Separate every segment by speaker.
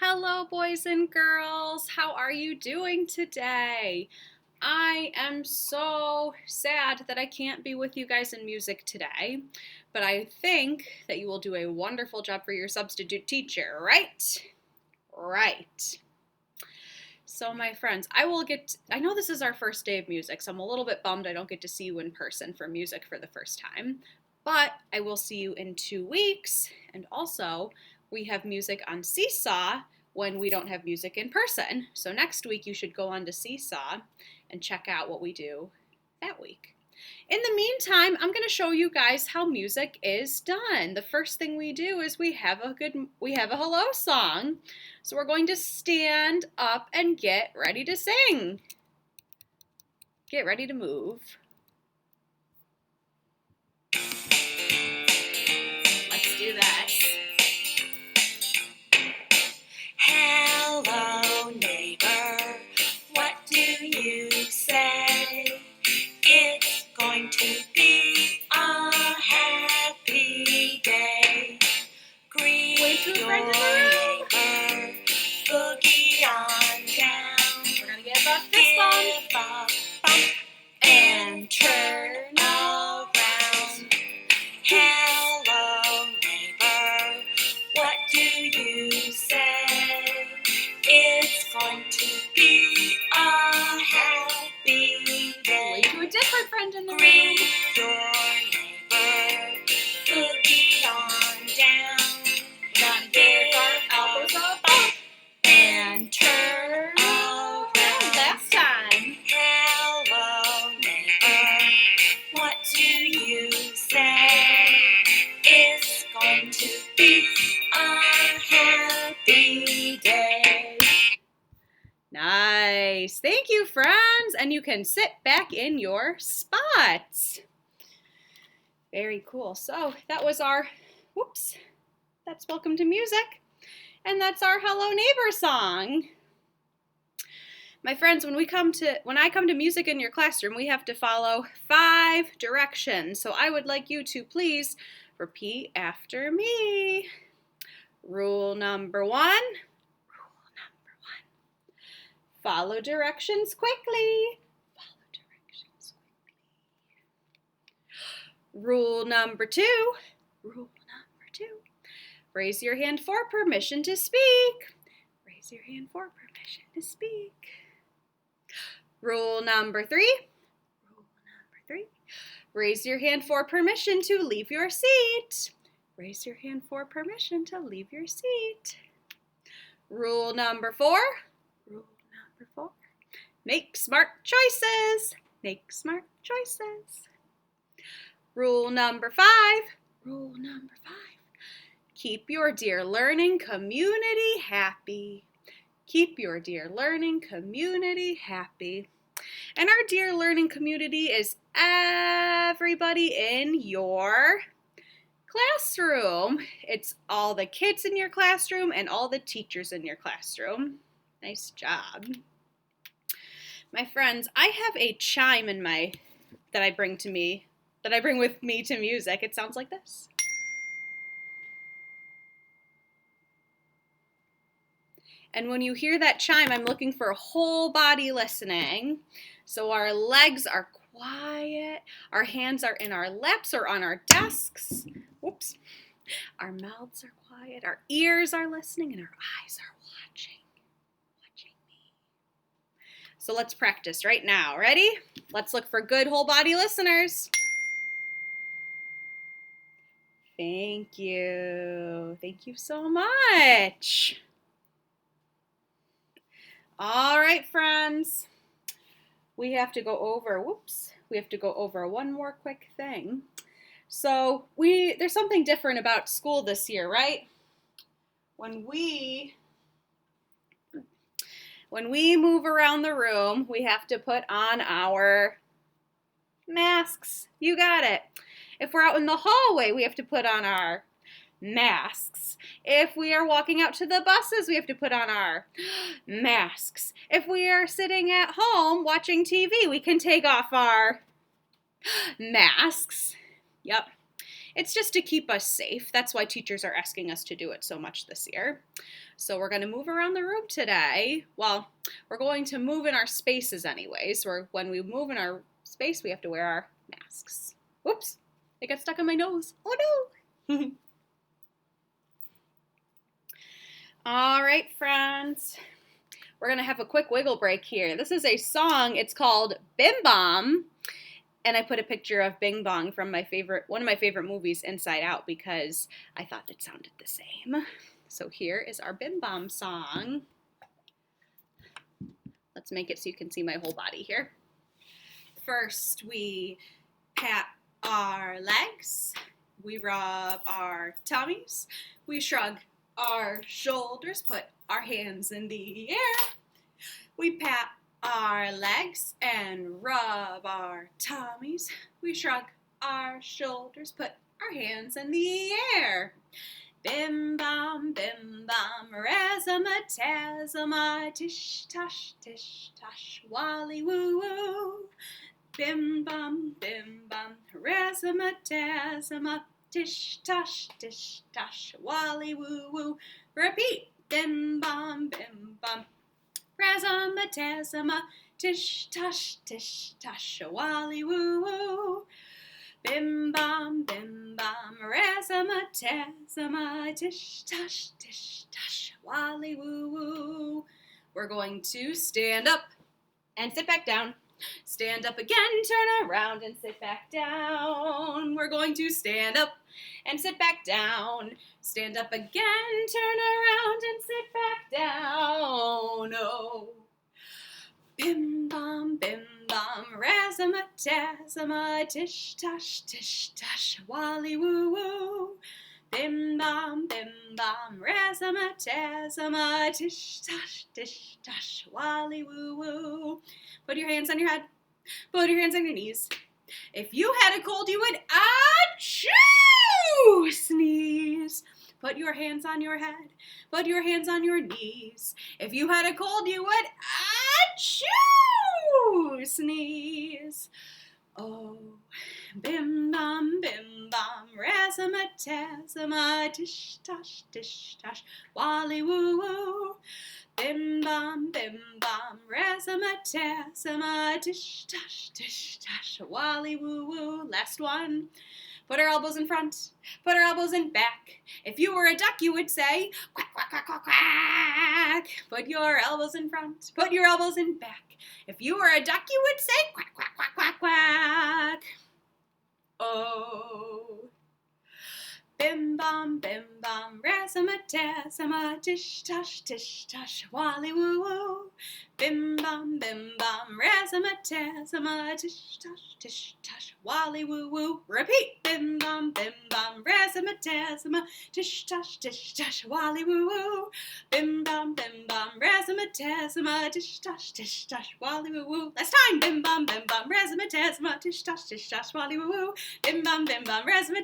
Speaker 1: Hello, boys and girls. How are you doing today? I am so sad that I can't be with you guys in music today, but I think that you will do a wonderful job for your substitute teacher, right? Right. So, my friends, I know this is our first day of music, so I'm a little bit bummed I don't get to see you in person for music for the first time. But I will see you in 2 weeks. And also, we have music on Seesaw when we don't have music in person. So, next week, you should go on to Seesaw and check out what we do that week. In the meantime, I'm going to show you guys how music is done. The first thing we do is we have a hello song. So we're going to stand up and get ready to sing. Get ready to move. Let's do this.
Speaker 2: Hello, neighbor, what do you say? It's going to be a happy day. Greet your neighbor, boogie on down.
Speaker 1: We're going to give up this one.
Speaker 2: Give a bump and turn around. Hello, neighbor, what do you say? It's going to be a happy day.
Speaker 1: Wait to a different friend in the room.
Speaker 2: Greet your neighbor, boogie on down. Give a bump and turn around.
Speaker 1: Last time.
Speaker 2: Hello, neighbor, what do you say? It's going to be a happy day.
Speaker 1: Nice. Thank you, friends. And you can sit back in your spots. Very cool. So that was that's Welcome to Music. And that's our Hello Neighbor song. My friends, when I come to music in your classroom, we have to follow 5 directions. So I would like you to please repeat after me. Rule number 1. Follow directions quickly. Follow directions quickly. Rule number 2. Raise your hand for permission to speak. Raise your hand for permission to speak. Rule number 3. Raise your hand for permission to leave your seat. Raise your hand for permission to leave your seat. Rule number 4. Make smart choices. Make smart choices. Rule number 5. Keep your dear learning community happy. Keep your dear learning community happy. And our dear learning community is everybody in your classroom. It's all the kids in your classroom and all the teachers in your classroom. Nice job. My friends, I have a chime that I bring with me to music. It sounds like this. And when you hear that chime, I'm looking for whole body listening. So our legs are quiet, our hands are in our laps or on our desks. Whoops. Our mouths are quiet, our ears are listening, and our eyes are watching me. So let's practice right now. Ready? Let's look for good whole body listeners. Thank you. Thank you so much. All right, friends. We have to go over one more quick thing. So there's something different about school this year, right? When we move around the room, we have to put on our masks. You got it. If we're out in the hallway, we have to put on our masks. If we are walking out to the buses, we have to put on our masks. If we are sitting at home watching TV, we can take off our masks. Yep. it's just to keep us safe. That's why teachers are asking us to do it so much this year. So we're going to move around the room today. Well, we're going to move in our spaces anyways. When we move in our space, we have to wear our masks. Whoops, it got stuck on my nose. Oh no! All right, friends. We're going to have a quick wiggle break here. This is a song. It's called Bim Bom. And I put a picture of Bing Bong from one of my favorite movies, Inside Out, because I thought it sounded the same. So here is our Bim Bom song. Let's make it so you can see my whole body here. First, we pat our legs. We rub our tummies. We shrug our shoulders, put our hands in the air. We pat our legs and rub our tummies. We shrug our shoulders, put our hands in the air. Bim bam, razama, tish tosh, wally woo woo. Bim bam, razama, tish tosh, wally woo woo. Repeat. Bim bam, razama, tish tosh, wally woo woo. Bim bam, razama, tish tosh, wally woo woo. We're going to stand up and sit back down. Stand up again, turn around and sit back down. We're going to stand up and sit back down. Stand up again, turn around and sit back down. Oh. Bim bam, razama, tish tosh, wally woo woo. Bim bam, razama, tish tosh, wally woo woo. Put your hands on your head. Put your hands on your knees. If you had a cold, you would achoo! Sneeze. Put your hands on your head. Put your hands on your knees. If you had a cold, you would achoo! Sneeze. Oh, bim bam, razama, tish tosh, wally woo woo. Bim bam, razama, tish tosh, wally woo woo. Last one. Put our elbows in front. Put our elbows in back. If you were a duck, you would say quack, quack, quack, quack, quack. Put your elbows in front. Put your elbows in back. If you were a duck, you would say quack, quack, quack, quack, quack. Oh. Bim bam, razama, tish tosh, wally woo woo. Bim bam, razama, tish tosh, wally woo woo. Repeat. Bim bam, razama, tish tosh, wally woo woo. Bim bam, razama, tish tosh, wally woo woo. Last time. Bim bam, razama, tish tosh, wally woo woo. Bim bam, razama,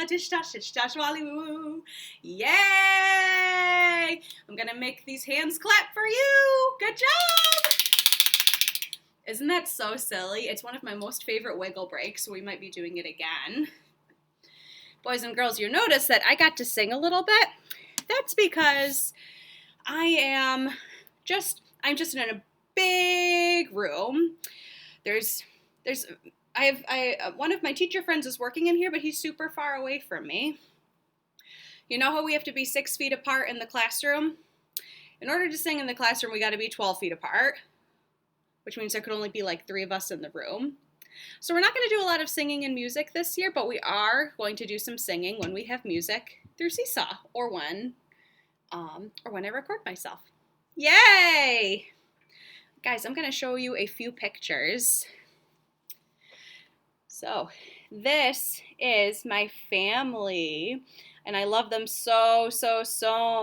Speaker 1: tish tosh, wally woo woo. Yay! I'm gonna make these hands clap for you. Good job! Isn't that so silly? It's one of my most favorite wiggle breaks, so we might be doing it again. Boys and girls, you notice that I got to sing a little bit. That's because I'm just in a big room. One of my teacher friends is working in here, but he's super far away from me. You know how we have to be 6 feet apart in the classroom? In order to sing in the classroom, we got to be 12 feet apart, which means there could only be like 3 of us in the room. So we're not going to do a lot of singing and music this year, but we are going to do some singing when we have music through Seesaw, or when I record myself. Yay! Guys, I'm going to show you a few pictures. So this is my family, and I love them so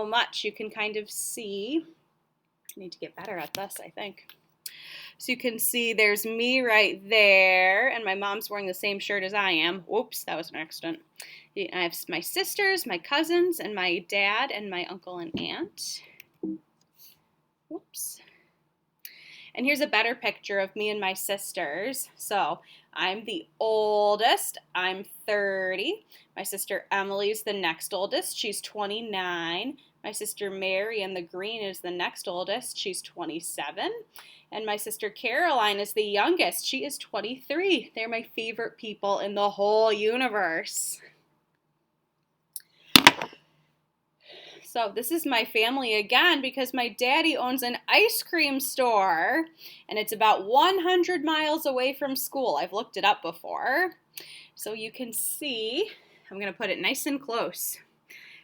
Speaker 1: much. You can kind of see. I need to get better at this, I think. So you can see there's me right there, and my mom's wearing the same shirt as I am. Whoops, that was an accident. I have my sisters, my cousins, and my dad, and my uncle and aunt. Whoops. And here's a better picture of me and my sisters. So I'm the oldest. I'm 30. My sister Emily's the next oldest. She's 29. My sister Mary in the green is the next oldest. She's 27. And my sister Caroline is the youngest. She is 23. They're my favorite people in the whole universe. So this is my family again because my daddy owns an ice cream store and it's about 100 miles away from school. I've looked it up before. So you can see, I'm going to put it nice and close.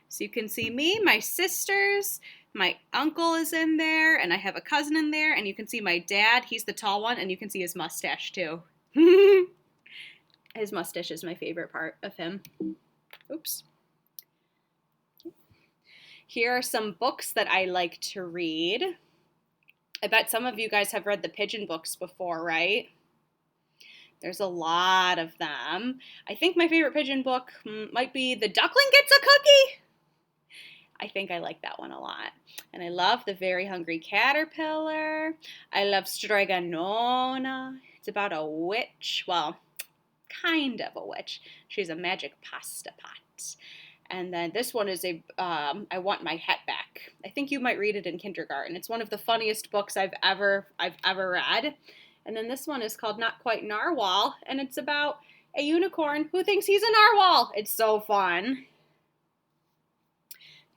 Speaker 1: So you can see me, my sisters, my uncle is in there, and I have a cousin in there, and you can see my dad. He's the tall one, and you can see his mustache too. His mustache is my favorite part of him. Oops. Here are some books that I like to read. I bet some of you guys have read the Pigeon books before, right? There's a lot of them. I think my favorite Pigeon book might be The Duckling Gets a Cookie. I think I like that one a lot. And I love The Very Hungry Caterpillar. I love Strega Nona. It's about a witch. Well, kind of a witch. She's a magic pasta pot. And then this one is I Want My Hat Back. I think you might read it in kindergarten. It's one of the funniest books I've ever read. And then this one is called Not Quite Narwhal, and it's about a unicorn who thinks he's a narwhal. It's so fun.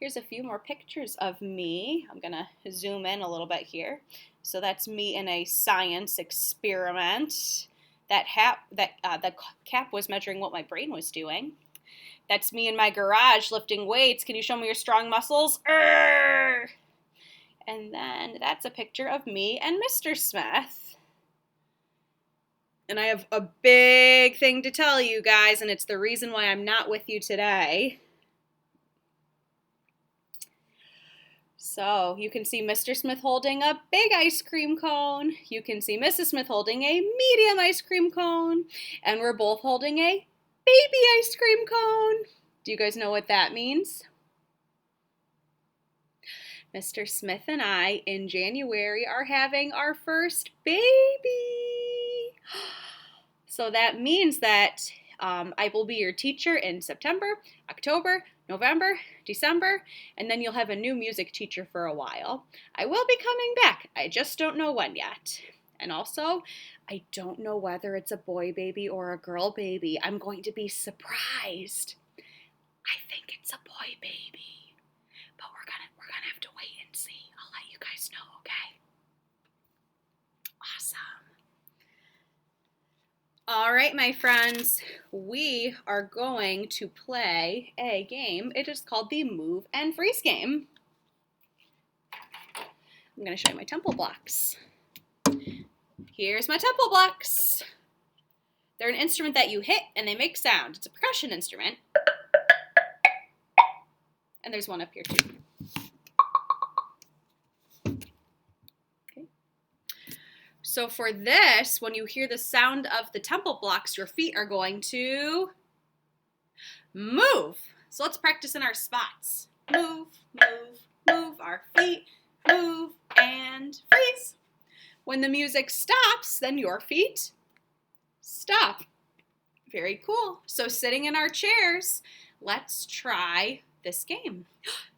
Speaker 1: Here's a few more pictures of me. I'm gonna zoom in a little bit here. So that's me in a science experiment. The cap was measuring what my brain was doing. That's me in my garage lifting weights. Can you show me your strong muscles? Urgh! And then that's a picture of me and Mr. Smith. And I have a big thing to tell you guys, and it's the reason why I'm not with you today. So you can see Mr. Smith holding a big ice cream cone. You can see Mrs. Smith holding a medium ice cream cone. And we're both holding a baby ice cream cone. Do you guys know what that means? Mr. Smith and I in January are having our first baby. So that means that I will be your teacher in September, October, November, December, and then you'll have a new music teacher for a while. I will be coming back. I just don't know when yet. And also, I don't know whether it's a boy baby or a girl baby. I'm going to be surprised. I think it's a boy baby, but we're gonna have to wait and see. I'll let you guys know, okay? Awesome. All right, my friends, we are going to play a game. It is called the Move and Freeze game. I'm going to show you my temple blocks. Here's my temple blocks. They're an instrument that you hit and they make sound. It's a percussion instrument. And there's one up here too. So for this, when you hear the sound of the temple blocks, your feet are going to move. So let's practice in our spots. Move, move, move our feet, move, and freeze. When the music stops, then your feet stop. Very cool. So sitting in our chairs, let's try this game.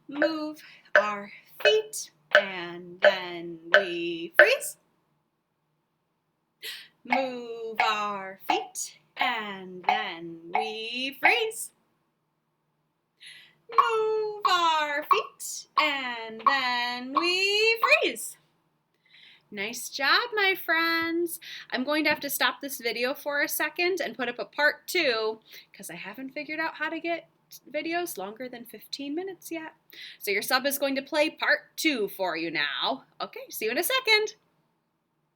Speaker 1: Move our feet, and then we freeze. Move our feet, and then we freeze. Move our feet, and then we freeze. Nice job, my friends. I'm going to have to stop this video for a second and put up a part 2 because I haven't figured out how to get videos longer than 15 minutes yet. So your sub is going to play part 2 for you now. Okay, see you in a second.